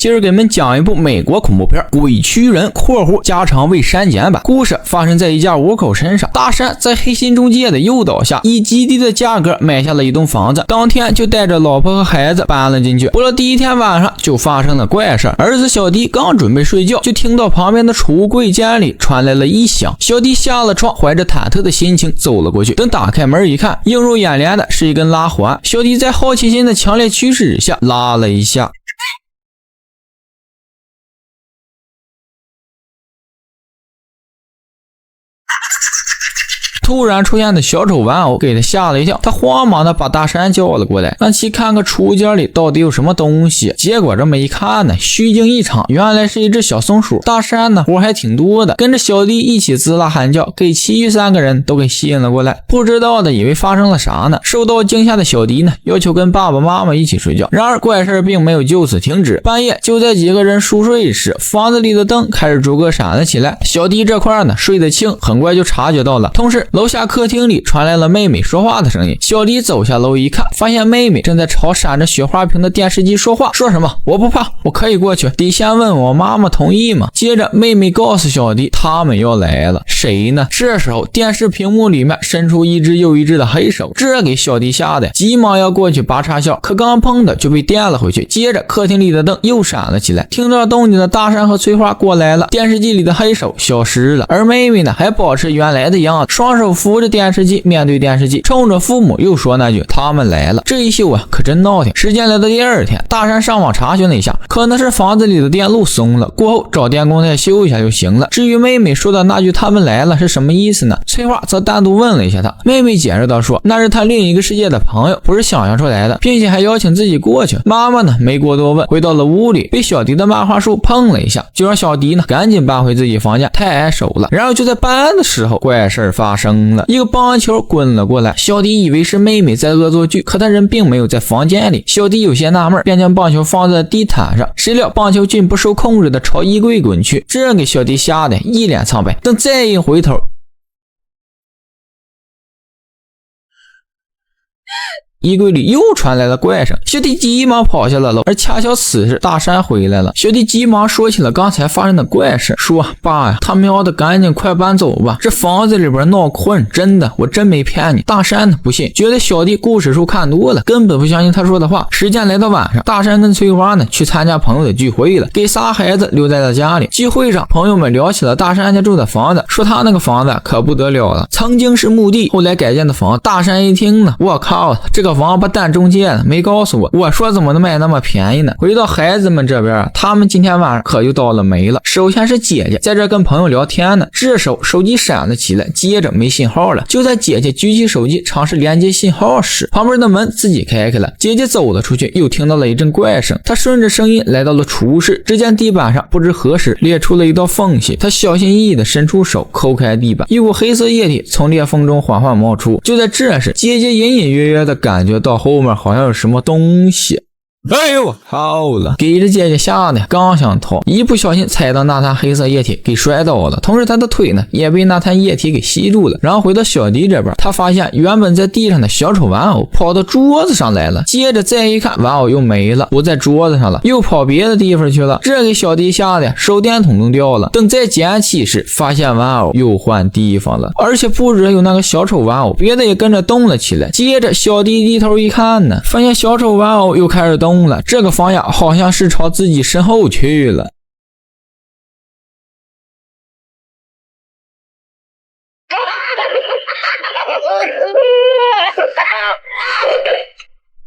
今儿给你们讲一部美国恐怖片《鬼驱人》（加长未删减版）。故事发生在一家五口身上。大山在黑心中介的诱导下，以极低的价格买下了一栋房子，当天就带着老婆和孩子搬了进去。不料第一天晚上就发生了怪事，儿子小迪刚准备睡觉，就听到旁边的储物柜间里传来了异响。小迪下了床，怀着忐忑的心情走了过去。等打开门一看，映入眼帘的是一根拉环。小迪在好奇心的强烈驱使下拉了一下。突然出现的小丑玩偶给他吓了一跳，他慌忙的把大山叫了过来，让其看看储物间里到底有什么东西。结果这么一看呢，虚惊一场，原来是一只小松鼠。大山呢活还挺多的，跟着小弟一起滋啦喊叫，给其余3个人都给吸引了过来。不知道的以为发生了啥呢，受到惊吓的小迪呢要求跟爸爸妈妈一起睡觉。然而怪事并没有就此停止，半夜就在几个人熟睡时，房子里的灯开始逐个闪了起来。小迪这块呢睡得轻，很快就察觉到了。同时楼下客厅里传来了妹妹说话的声音。小迪走下楼一看，发现妹妹正在朝闪着雪花屏的电视机说话，说什么我不怕，我可以过去，得先问我妈妈同意吗？接着妹妹告诉小迪他们要来了。谁呢？这时候电视屏幕里面伸出一只又一只的黑手，这给小迪吓得急忙要过去拔插销，可刚碰的就被电了回去。接着客厅里的灯又闪了起来，听到动静的大山和翠花过来了，电视机里的黑手消失了，而妹妹呢还保持原来的样子，双手扶着电视机，面对电视机，冲着父母又说那句他们来了。这一秀啊可真闹挺。时间来到第二天，大山上网查询了一下，可能是房子里的电路松了，过后找电工再修一下就行了。至于妹妹说的那句他们来了是什么意思呢？翠花则单独问了一下她，妹妹解释到说那是她另一个世界的朋友，不是想象出来的，并且还邀请自己过去。妈妈呢没过多问，回到了屋里，被小迪的漫画书碰了一下，就让小迪呢赶紧搬回自己房间，太碍手了。然后就在搬的时候，怪事发生了，一个棒球滚了过来，小迪以为是妹妹在恶作剧，可他人并没有在房间里。小迪有些纳闷，便将棒球放在地毯上，谁料棒球竟不受控制的朝衣柜滚去，这给小迪吓得一脸苍白。等再一回头，衣柜里又传来了怪声，小弟急忙跑下了楼，而恰巧此时大山回来了。小弟急忙说起了刚才发生的怪事，说爸呀，他喵的赶紧快搬走吧，这房子里边闹困，真的，我真没骗你。大山呢不信，觉得小弟故事书看多了，根本不相信他说的话。时间来到晚上，大山跟翠花呢去参加朋友的聚会了，给仨孩子留在了家里。聚会上朋友们聊起了大山家住的房子，说他那个房子可不得了了，曾经是墓地，后来改建的房。大山一听呢，我靠，这个王八蛋中介呢没告诉我，我说怎么能卖那么便宜呢？回到孩子们这边，他们今天晚上可就倒了霉了。首先是姐姐在这跟朋友聊天呢，这时候手机闪了起来，接着没信号了。就在姐姐举起手机尝试连接信号时，旁边的门自己开了，姐姐走了出去，又听到了一阵怪声。她顺着声音来到了储物室，只见地板上不知何时裂出了一道缝隙，她小心翼翼地伸出手抠开地板，一股黑色液体从裂缝中缓缓冒出。就在这时，姐姐隐隐约约地感觉到后面好像有什么东西。哎呦，好了！给着姐姐吓得刚想逃，一不小心踩到那滩黑色液体，给摔倒了。同时他的腿呢也被那滩液体给吸住了。然后回到小迪这边，他发现原本在地上的小丑玩偶跑到桌子上来了，接着再一看，玩偶又没了，不在桌子上了，又跑别的地方去了。这给小迪吓得手电筒都掉了。等再捡起时，发现玩偶又换地方了，而且不只有那个小丑玩偶，别的也跟着动了起来。接着小迪低头一看呢，发现小丑玩偶又开始动了，这个方向好像是朝自己身后去了。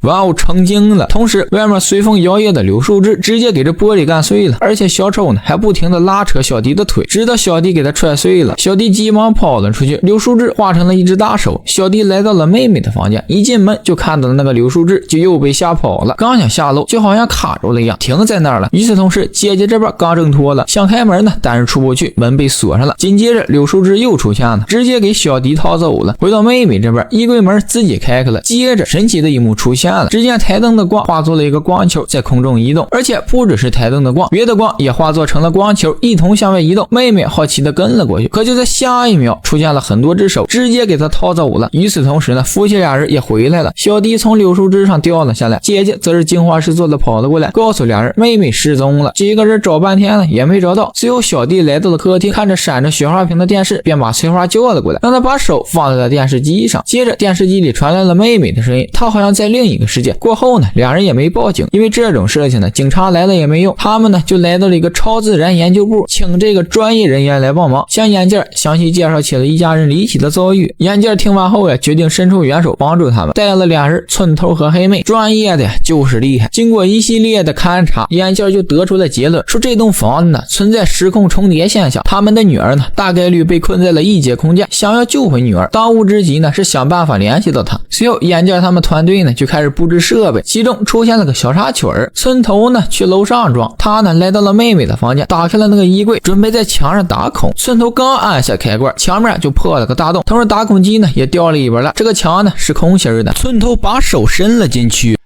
玩偶成精了，同时外面随风摇曳的柳树枝直接给这玻璃干碎了，而且小丑呢还不停的拉扯小迪的腿，直到小迪给他踹碎了。小迪急忙跑了出去，柳树枝化成了一只大手。小迪来到了妹妹的房间，一进门就看到了那个柳树枝，就又被吓跑了。刚想下楼，就好像卡住了一样，停在那儿了。与此同时，姐姐这边刚挣脱了，想开门呢，但是出不去，门被锁上了。紧接着柳树枝又出现了，直接给小迪掏走了。回到妹妹这边，衣柜门自己开了，接着神奇的一幕出现了。只见台灯的光化作了一个光球在空中移动，而且不只是台灯的光，别的光也化作成了光球，一同向外移动。妹妹好奇的跟了过去，可就在下一秒出现了很多只手，直接给她掏走了。与此同时呢，夫妻俩人也回来了。小弟从柳树枝上掉了下来，姐姐则是惊慌失措的跑了过来，告诉俩人妹妹失踪了。几个人找半天了也没找到。随后小弟来到了客厅，看着闪着雪花屏的电视，便把翠花叫了过来，让她把手放在了电视机上。接着电视机里传来了妹妹的声音，她好像在另一个世界。过后呢，俩人也没报警，因为这种事情呢，警察来了也没用。他们呢就来到了一个超自然研究部，请这个专业人员来帮忙，向眼镜详细介绍起了一家人离奇的遭遇。眼镜听完后呀，决定伸出援手帮助他们，带了俩人寸头和黑妹，专业的呀就是厉害。经过一系列的勘察，眼镜就得出了结论，说这栋房子呢存在时空重叠现象，他们的女儿呢大概率被困在了异界空间，想要救回女儿，当务之急呢是想办法联系到她。随后眼镜他们团队呢就开始布置设备，其中出现了个小插曲儿。村头呢去楼上装，他呢来到了妹妹的房间，打开了那个衣柜，准备在墙上打孔。村头刚按下开关，墙面就破了个大洞，同时打孔机呢也掉了一半了。这个墙呢是空心的，村头把手伸了进去，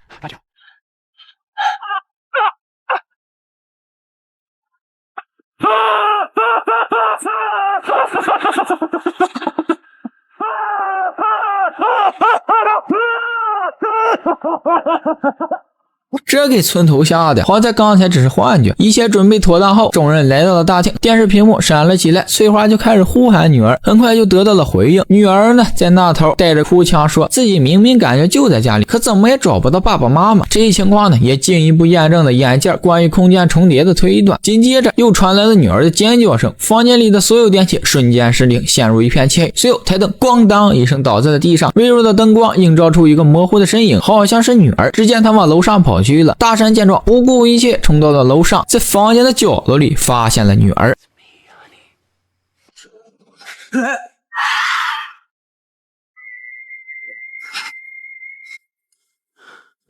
这给村头吓的，好在刚才只是幻觉。一切准备妥当后，众人来到了大厅，电视屏幕闪了起来，翠花就开始呼喊女儿，很快就得到了回应。女儿呢在那头带着哭腔说自己明明感觉就在家里，可怎么也找不到爸爸妈妈。这一情况呢也进一步验证了眼镜关于空间重叠的推断。紧接着又传来了女儿的尖叫声，房间里的所有电器瞬间失灵，陷入一片漆黑。随后台灯咣当一声倒在了地上，微弱的灯光映照出一个模糊的身影，好像是女儿。只见她往楼上跑去了。大山见状不顾一切冲到了楼上，在房间的角落里发现了女儿。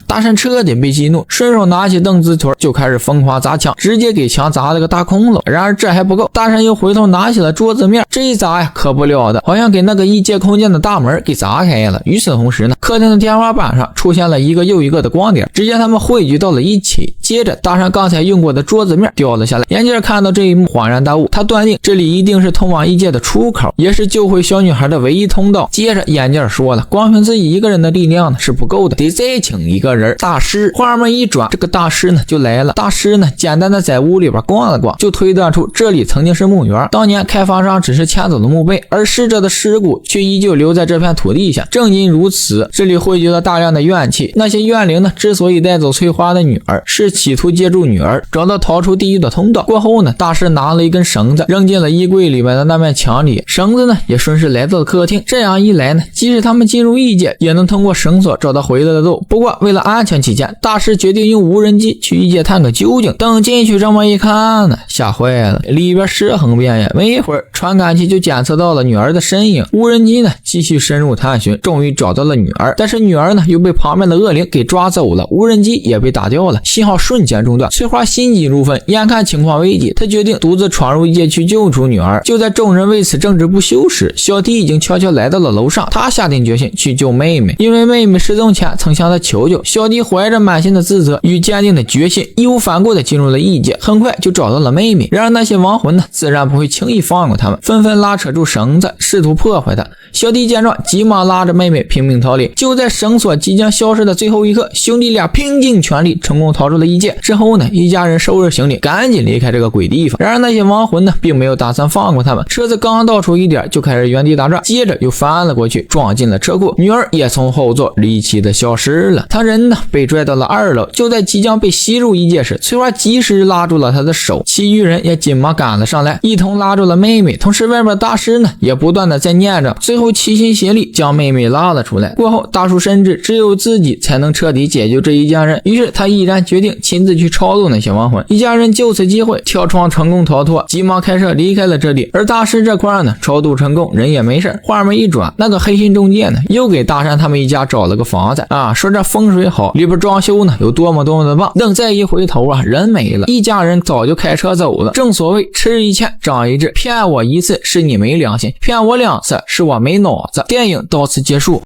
大山彻底被激怒，顺手拿起凳子腿就开始疯狂砸墙，直接给墙砸了个大窟窿。然而这还不够，大山又回头拿起了桌子面，这一砸呀可不了的，好像给那个异界空间的大门给砸开了。与此同时呢，客厅的天花板上出现了一个又一个的光点，只见他们汇聚到了一起。接着大山刚才用过的桌子面掉了下来，眼镜看到这一幕恍然大悟，他断定这里一定是通往异界的出口，也是救回小女孩的唯一通道。接着眼镜说了，光凭自己一个人的力量呢是不够的，得再请一个人，大师。画面一转，这个大师呢就来了。大师呢简单的在屋里边逛了逛，就推断出这里曾经是墓园，当年开发商只是迁走了墓碑，而逝者的尸骨却依旧留在这片土地下。正因如此，这里汇聚了大量的怨气。那些怨灵呢之所以带走翠花的女儿，是企图借助女儿找到逃出地狱的通道。过后呢，大师拿了一根绳子扔进了衣柜里面的那面墙里，绳子呢也顺势来到了客厅。这样一来呢，即使他们进入异界，也能通过绳索找到回来的路。不过为了安全起见，大师决定用无人机去异界探个究竟。等进去这么一看呢，吓坏了，里边尸横遍野，没一会儿传感器就检测到了女儿的身影。无人机呢继续深入探寻，终于找到了女儿，但是女儿呢又被旁边的恶灵给抓走了，无人机也被打掉了，信号瞬间中断。翠花心急如焚，眼看情况危急，她决定独自闯入异界去救出女儿。就在众人为此争执不休时，小弟已经悄悄来到了楼上，他下定决心去救妹妹，因为妹妹失踪前曾向他求救。小弟怀着满心的自责与坚定的决心，义无反顾地进入了异界，很快就找到了妹妹。然而那些亡魂呢自然不会轻易放过他们，纷纷拉扯住绳子试图破坏他。小弟见状急忙拉着妹妹拼命逃离。就在绳索即将消失的最后一刻，兄弟俩拼尽全力成功逃出了异界。之后呢，一家人收拾行李赶紧离开这个鬼地方。然而那些亡魂呢并没有打算放过他们，车子刚倒出一点就开始原地打转，接着又翻了过去撞进了车库。女儿也从后座离奇的消失了，他人呢被拽到了2楼。就在即将被吸入异界时，翠花及时拉住了他的手，其余人也紧忙赶了上来，一同拉住了妹妹。同时外面大师呢也不断的在念着，最后齐心协力将妹妹拉了出来。过后大叔深知只有自己才能彻底解救这一家人，于是他毅然决定亲自去超度那些亡魂。一家人就此机会跳窗成功逃脱，急忙开车离开了这里。而大师这块呢超度成功，人也没事。画面一转，那个黑心中介呢又给大山他们一家找了个房子啊，说这风水好，里边装修呢有多么的棒。等再一回头啊，人没了，一家人早就开车走了。正所谓吃一堑长一智，骗我一次是你没良心，骗我2次是我没脑子。电影到此结束。